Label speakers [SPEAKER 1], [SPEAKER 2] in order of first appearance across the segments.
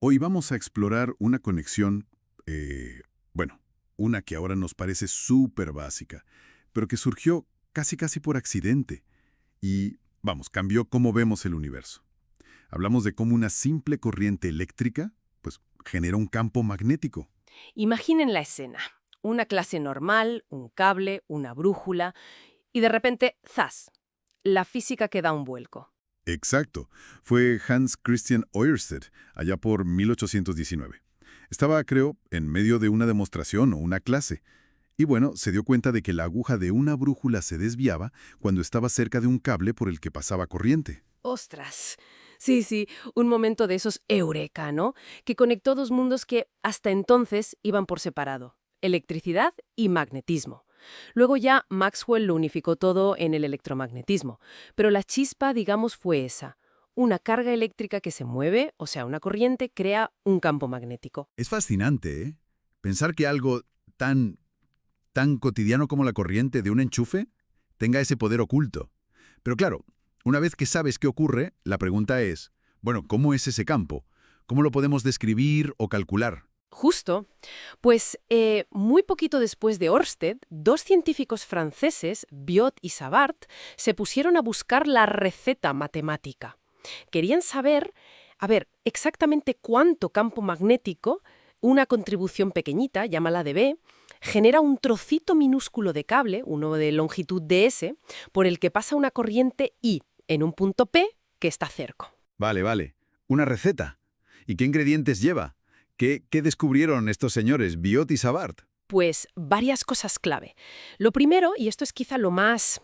[SPEAKER 1] Hoy vamos a explorar una conexión, bueno, una que ahora nos parece súper básica, pero que surgió casi por accidente y, vamos, cambió cómo vemos el universo. Hablamos de cómo una simple corriente eléctrica, pues, genera un campo magnético.
[SPEAKER 2] Imaginen la escena. Una clase normal, un cable, una brújula y de repente, ¡zas! La física que da un vuelco.
[SPEAKER 1] Exacto. Fue Hans Christian Ørsted, allá por 1819. Estaba, creo, en medio de una demostración o una clase. Y bueno, se dio cuenta de que la aguja de una brújula se desviaba cuando estaba cerca de un cable por el que pasaba corriente.
[SPEAKER 2] ¡Ostras! Sí, sí, un momento de esos eureka, ¿no? Que conectó dos mundos que hasta entonces iban por separado. Electricidad y magnetismo. Luego ya Maxwell lo unificó todo en el electromagnetismo. Pero la chispa, digamos, fue esa. Una carga eléctrica que se mueve, o sea, una corriente, crea un campo magnético.
[SPEAKER 1] Es fascinante, ¿eh? Pensar que algo tan cotidiano como la corriente de un enchufe tenga ese poder oculto. Pero claro, una vez que sabes qué ocurre, la pregunta es, bueno, ¿cómo es ese campo? ¿Cómo lo podemos describir o calcular?
[SPEAKER 2] Justo. Pues muy poquito después de Ørsted, dos científicos franceses, Biot y Savart, se pusieron a buscar la receta matemática. Querían saber, a ver, exactamente cuánto campo magnético, una contribución pequeñita, llámala dB, genera un trocito minúsculo de cable, uno de longitud ds, por el que pasa una corriente I en un punto P que está cerca.
[SPEAKER 1] Vale. Una receta. ¿Y qué ingredientes lleva? ¿Qué descubrieron estos señores, Biot y Savart?
[SPEAKER 2] Pues varias cosas clave. Lo primero, y esto es quizá lo más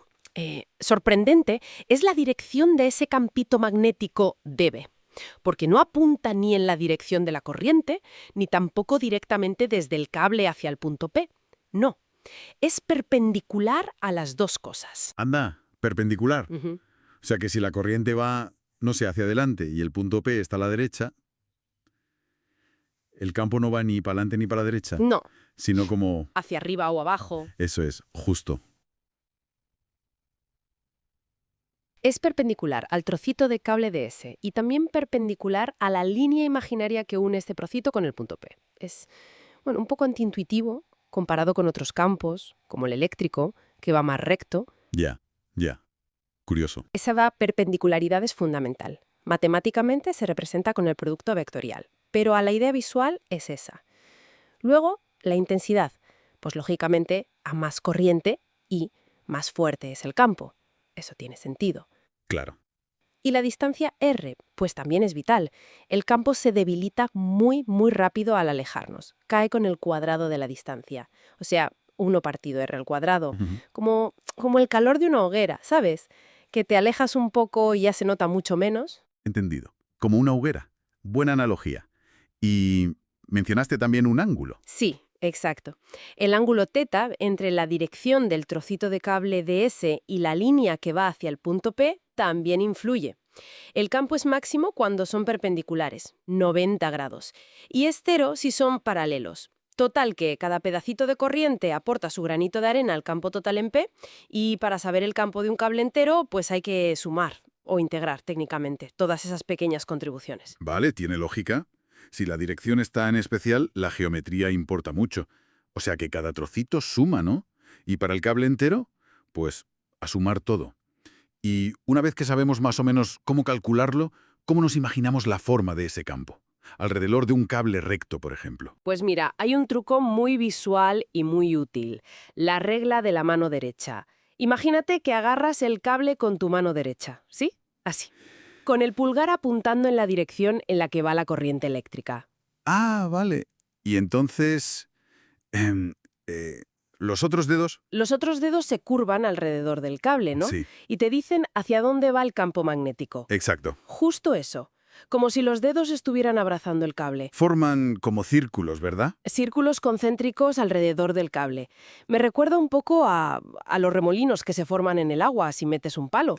[SPEAKER 2] sorprendente, es la dirección de ese campito magnético dB, porque no apunta ni en la dirección de la corriente, ni tampoco directamente desde el cable hacia el punto P. No, es perpendicular a las dos cosas.
[SPEAKER 1] Anda, perpendicular.
[SPEAKER 2] Ujú.
[SPEAKER 1] O sea que si la corriente va, no sé, hacia adelante y el punto P está a la derecha, el campo no va ni para adelante ni para la derecha,
[SPEAKER 2] No,
[SPEAKER 1] sino como...
[SPEAKER 2] hacia arriba o abajo.
[SPEAKER 1] Eso es, justo.
[SPEAKER 2] Es perpendicular al trocito de cable DS y también perpendicular a la línea imaginaria que une este trocito con el punto P. Es, bueno, un poco antiintuitivo comparado con otros campos, como el eléctrico, que va más recto.
[SPEAKER 1] Ya. Curioso.
[SPEAKER 2] Esa perpendicularidad es fundamental. Matemáticamente se representa con el producto vectorial, pero a la idea visual es esa. Luego, la intensidad. Pues lógicamente, a más corriente y más fuerte es el campo. Eso tiene sentido.
[SPEAKER 1] Claro.
[SPEAKER 2] Y la distancia r, pues también es vital. El campo se debilita muy rápido al alejarnos. Cae con el cuadrado de la distancia. O sea, 1 partido r al cuadrado.
[SPEAKER 1] Ujú.
[SPEAKER 2] Como el calor de una hoguera, ¿sabes? Que te alejas un poco y ya se nota mucho menos.
[SPEAKER 1] Entendido. Como una hoguera. Buena analogía. Y mencionaste también un ángulo.
[SPEAKER 2] Sí, exacto. El ángulo θ entre la dirección del trocito de cable ds y la línea que va hacia el punto P también influye. El campo es máximo cuando son perpendiculares, 90 grados, y es cero si son paralelos. Total que cada pedacito de corriente aporta su granito de arena al campo total en P, y para saber el campo de un cable entero, pues hay que sumar o integrar técnicamente todas esas pequeñas contribuciones.
[SPEAKER 1] Vale, tiene lógica. Si la dirección está en especial, la geometría importa mucho. O sea que cada trocito suma, ¿no? Y para el cable entero, pues a sumar todo. Y una vez que sabemos más o menos cómo calcularlo, ¿cómo nos imaginamos la forma de ese campo? Alrededor de un cable recto, por ejemplo.
[SPEAKER 2] Pues mira, hay un truco muy visual y muy útil, la regla de la mano derecha. Imagínate que agarras el cable con tu mano derecha, ¿sí? Así. Con el pulgar apuntando en la dirección en la que va la corriente eléctrica.
[SPEAKER 1] Ah, vale. Y entonces... em, eh, ¿los otros dedos?
[SPEAKER 2] Los otros dedos se curvan alrededor del cable, ¿no?
[SPEAKER 1] Sí,
[SPEAKER 2] Y te dicen hacia dónde va el campo magnético.
[SPEAKER 1] exacto.
[SPEAKER 2] Justo eso. Como si los dedos estuvieran abrazando el cable.
[SPEAKER 1] Forman como círculos, ¿verdad?
[SPEAKER 2] Círculos concéntricos alrededor del cable. Me recuerda un poco a los remolinos que se forman en el agua si metes un palo.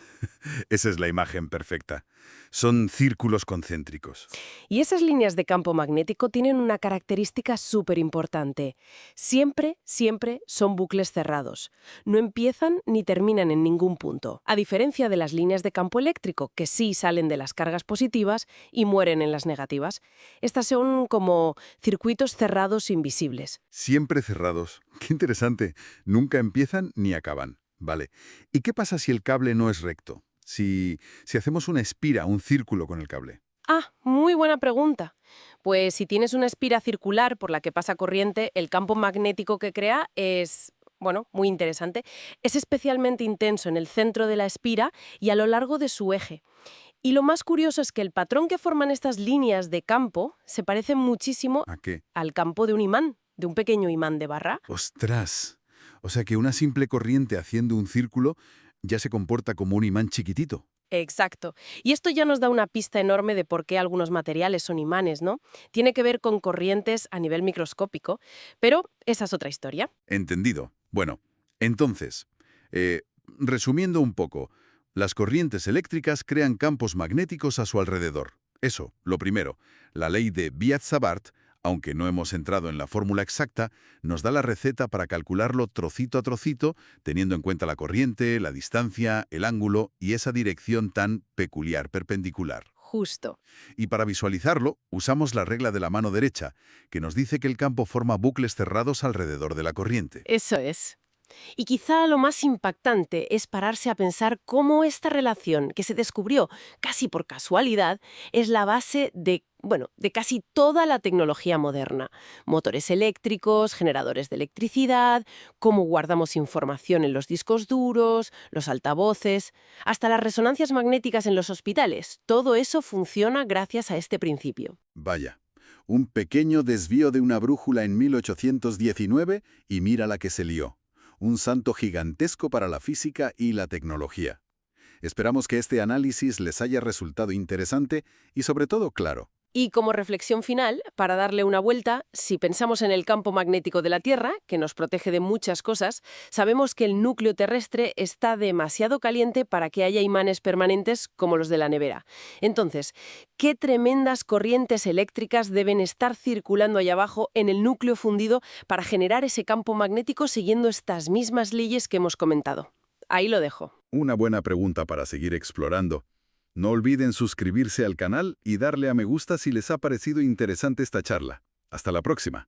[SPEAKER 1] Esa es la imagen perfecta. Son círculos concéntricos.
[SPEAKER 2] Y esas líneas de campo magnético tienen una característica súper importante. Siempre, siempre son bucles cerrados. No empiezan ni terminan en ningún punto. A diferencia de las líneas de campo eléctrico, que sí salen de las cargas positivas y mueren en las negativas. Estas son como circuitos cerrados invisibles.
[SPEAKER 1] Siempre cerrados. Qué interesante. Nunca empiezan ni acaban. Vale. ¿Y qué pasa si el cable no es recto? Si hacemos una espira, un círculo con el cable.
[SPEAKER 2] Ah, muy buena pregunta. Pues si tienes una espira circular por la que pasa corriente, el campo magnético que crea es, bueno, muy interesante. Es especialmente intenso en el centro de la espira y a lo largo de su eje. Y lo más curioso es que el patrón que forman estas líneas de campo se parece muchísimo
[SPEAKER 1] ¿A qué?
[SPEAKER 2] al campo de un imán, de un pequeño imán de barra.
[SPEAKER 1] ¡Ostras! O sea que una simple corriente haciendo un círculo ya se comporta como un imán chiquitito.
[SPEAKER 2] Exacto. Y esto ya nos da una pista enorme de por qué algunos materiales son imanes, ¿no? Tiene que ver con corrientes a nivel microscópico, pero esa es otra historia.
[SPEAKER 1] Entendido. Bueno, entonces, resumiendo un poco, las corrientes eléctricas crean campos magnéticos a su alrededor. Eso, lo primero. La ley de Biot-Savart, aunque no hemos entrado en la fórmula exacta, nos da la receta para calcularlo trocito a trocito, teniendo en cuenta la corriente, la distancia, el ángulo y esa dirección tan peculiar, perpendicular.
[SPEAKER 2] Justo.
[SPEAKER 1] Y para visualizarlo, usamos la regla de la mano derecha, que nos dice que el campo forma bucles cerrados alrededor de la corriente.
[SPEAKER 2] Eso es. Y quizá lo más impactante es pararse a pensar cómo esta relación, que se descubrió casi por casualidad, es la base de, bueno, de casi toda la tecnología moderna. Motores eléctricos, generadores de electricidad, cómo guardamos información en los discos duros, los altavoces, hasta las resonancias magnéticas en los hospitales. Todo eso funciona gracias a este principio.
[SPEAKER 1] Vaya, un pequeño desvío de una brújula en 1819 y mira la que se lió. Un salto gigantesco para la física y la tecnología. Esperamos que este análisis les haya resultado interesante y sobre todo claro.
[SPEAKER 2] Y como reflexión final, para darle una vuelta, si pensamos en el campo magnético de la Tierra, que nos protege de muchas cosas, sabemos que el núcleo terrestre está demasiado caliente para que haya imanes permanentes como los de la nevera. Entonces, ¿qué tremendas corrientes eléctricas deben estar circulando allá abajo en el núcleo fundido para generar ese campo magnético siguiendo estas mismas leyes que hemos comentado? Ahí lo dejo.
[SPEAKER 1] Una buena pregunta para seguir explorando. No olviden suscribirse al canal y darle a me gusta si les ha parecido interesante esta charla. Hasta la próxima.